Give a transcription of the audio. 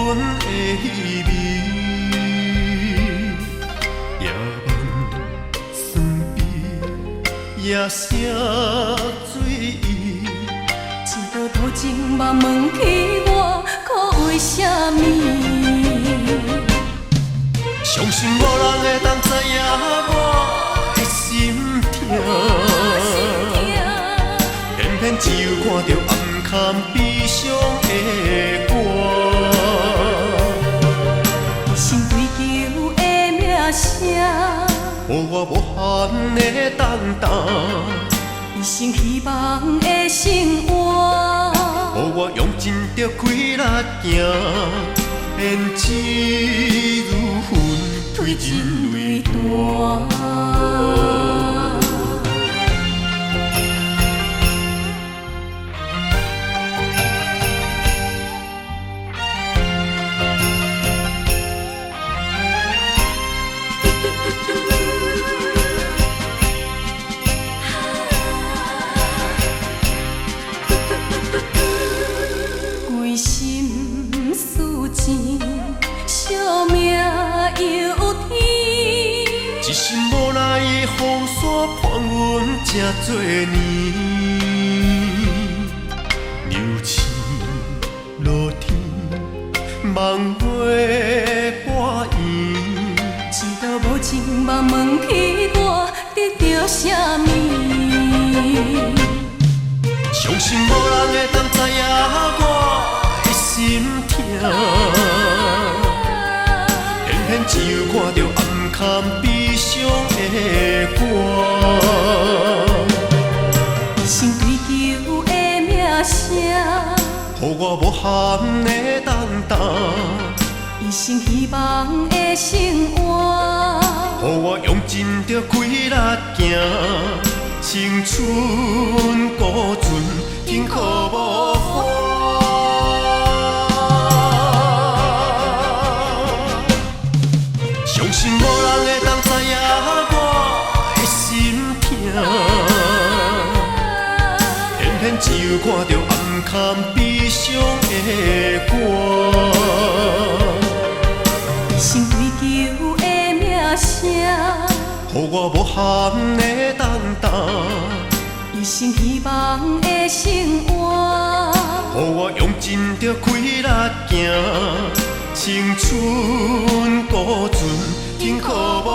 阮的稀微，夜晚酸悲，夜声醉意。一道无情嘛问起我，可为什么？相信无人会当知影我的心痛，偏偏只有看着暗藏悲伤的歌。一心追求的名声，予我无限的等待，一生希望的生活，予我用尽着开力行，编织如云，推人类大。归心似箭，惜命由天。一心无奈的风沙伴阮这多年，流星落天，梦月挂影。一道无情嘛问起我，得到啥物？相信无人会当知影我的心痛，偏偏只有看着暗藏悲伤的歌。一心追求的名声，予我无限的等待，一生希望的生活，予我用尽着开力行。青春孤船，停靠无帆。相信无人会当知影我的心痛，偏偏只有看着暗藏悲伤的歌。一生追求的名声，予我无限的等待，一生希望的生活，予我用尽着开力行。青春孤船，停靠无